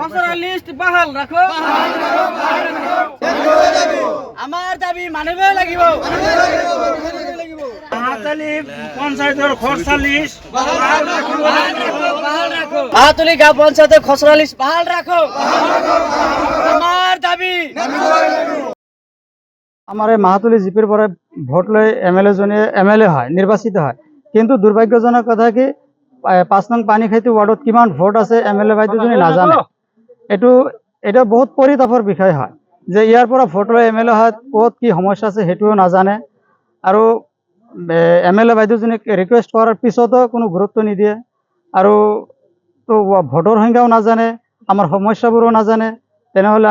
খসড়া লিস্ট বাহাল ৰাখো আমাৰ দাবি মানিব লাগিব মাহাতলী পঞ্চায়েতৰ খৰচা লিষ্ট মাহাতলী গাঁও পঞ্চায়েতের খসড়া লিস্ট বাহাল রাখো আমার দাবি আমার এই মাহাতলী জিপির পরে ভোট লৈ এমএলএ হয় নির্বাচিত হয়, কিন্তু দুর্ভাগ্যজনক কথা কি 5 নং পানীখাইটি ওয়ার্ডত কিমান ভোট আছে এমএলএ বাইদেউজনী নাজানে। এটা বহুত পৰিতাপৰ বিষয় হয় যে ইয়াৰ পৰা ভোট লৈ এমএলএ হয় ক'ত কি সমস্যা আছে সেইটোও নাজানে, আৰু এমএলএ বাইদেউজনীক ৰিকুৱেষ্ট কৰাৰ পিছতো কোনো গুৰুত্ব নিদিয়ে, আৰু তো ভোটৰ সংখ্যাও নাজানে, আমাৰ সমস্যাবোৰো নাজানে। তেনেহ'লে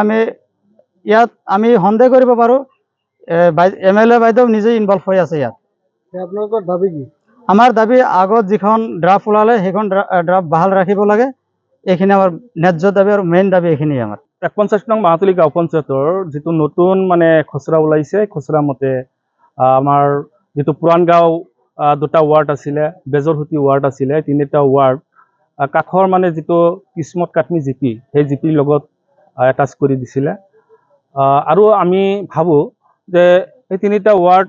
আমি সন্দেহ কৰিব পাৰোঁ এমএলএ বাইদেউ নিজে ইনভলভ হৈ আছে ইয়াত। আপোনালোকৰ দাবী কি? আমাৰ দাবী আগত যিখন ড্ৰাফ্ট ওলালে সেইখন ড্ৰাফ্ট বাহাল ৰাখিব লাগে, এইখিনি আমাৰ ন্যায্য দাবী আৰু মেইন দাবী এইখিনিয়ে আমাৰ। 51 নং মাহাতলী গাঁও পঞ্চায়তৰ যিটো নতুন মানে খচৰা ওলাইছে, খচৰা মতে আমাৰ যিটো পুৰাণ গাঁও 2টা ৱাৰ্ড আছিলে, বেজৰহুটি ৱাৰ্ড আছিলে 3টা ৱাৰ্ড কাঠৰ মানে যিটো কিসমত কাটমি জিপি সেই জিপিৰ লগত এটাচ কৰি দিছিলে। আৰু আমি ভাবোঁ যে এই 3টা ৱাৰ্ড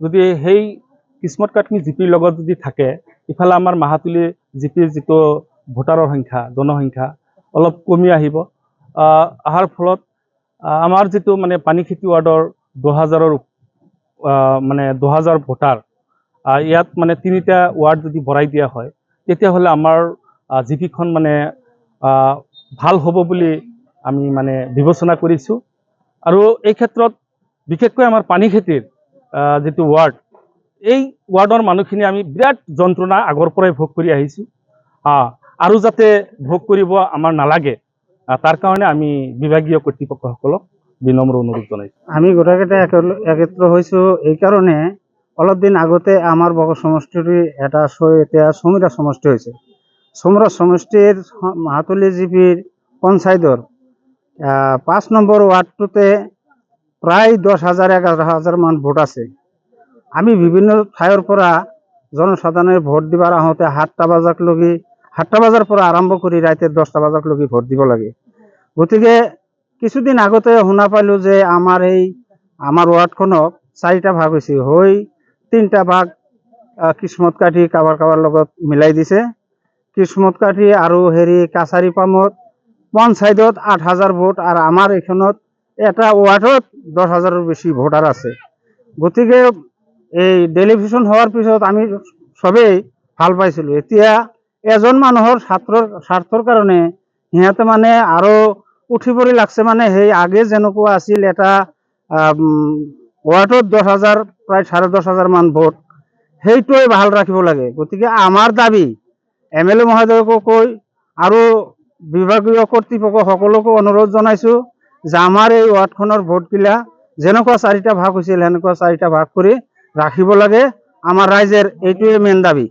যদি সেই কিসমত কাটমি জিপিৰ লগত যদি থাকে, ইফালে আমাৰ মাহাতলী জিপিৰ যিটো ভোটাৰৰ সংখ্যা জনসংখ্যা অলপ কমি আহিব। অহাৰ ফলত আমাৰ যিটো মানে পানীখাইটি ৱাৰ্ডৰ 2000 ভোটাৰ ইয়াত মানে 3টা ৱাৰ্ড যদি বঢ়াই দিয়া হয়, তেতিয়াহ'লে আমাৰ জিপিখন মানে ভাল হ'ব বুলি আমি মানে বিবেচনা কৰিছোঁ। আৰু এই ক্ষেত্ৰত বিশেষকৈ আমাৰ পানীখাইটিৰ যিটো ৱাৰ্ড, এই ৱাৰ্ডৰ মানুহখিনি আমি বিৰাট যন্ত্ৰণা আগৰ পৰাই ভোগ কৰি আহিছোঁ, আৰু যাতে ভোগ কৰিব আমাৰ নালাগে তাৰ কাৰণে আমি বিভাগীয় কৰ্তৃপক্ষসকলক বিনম্ৰ অনুৰোধ জনাইছোঁ। আমি গোটেইকেইটা একত্ৰ হৈছোঁ এইকাৰণে অলপ দিন আগতে আমাৰ বগ সমষ্টিৰ এটা এতিয়া চমুৰা সমষ্টি হৈছে। চমুৰা সমষ্টিৰ মাহাতলী জিপিৰ পঞ্চায়তৰ 5 নম্বৰ ৱাৰ্ডটোতে প্ৰায় 10,000-11,000 মান ভোট আছে। আমি বিভিন্ন ঠাইৰ পৰা জনসাধাৰণে ভোট দিবাৰ আহোঁতে 7টা বজাৰ পৰা আৰম্ভ কৰি ৰাইতে 10টা বজালৈকে ভোট দিব লাগে। গতিকে কিছুদিন আগতে শুনা পালোঁ যে আমাৰ ৱাৰ্ডখনক 4টা ভাগ হৈছে, হৈ 3টা ভাগ কিসমত কাঠি কাৰোবাৰ লগত মিলাই দিছে। কিসমত কাঠি আৰু কাছাৰী পামত পঞ্চায়তত 8,000 ভোট, আৰু আমাৰ এইখনত এটা ৱাৰ্ডত 10,000ৰ বেছি ভোটাৰ আছে। গতিকে এই ডেলিভিশ্যন হোৱাৰ পিছত আমি চবেই ভাল পাইছিলোঁ। এতিয়া এজন মানুহৰ স্বাৰ্থৰ কাৰণে সিহঁতে মানে আৰু উঠি পৰি লাগছে, মানে সেই আগে যেনেকুৱা আছিল এটা ৱাৰ্ডত 10,000 প্ৰায় 10,500 মান ভোট, সেইটোৱে ভাল ৰাখিব লাগে। গতিকে আমাৰ দাবী এমএলএ মহোদয়কো কৈ আৰু বিভাগীয় কৰ্তৃপক্ষ সকলোকো অনুৰোধ জনাইছোঁ যে আমাৰ এই ৱাৰ্ডখনৰ ভোটগিলা যেনেকুৱা 4টা ভাগ হৈছিল সেনেকুৱা 4টা ভাগ কৰি ৰাখিব লাগে। আমাৰ ৰাইজৰ এইটোৱে মেইন দাবী।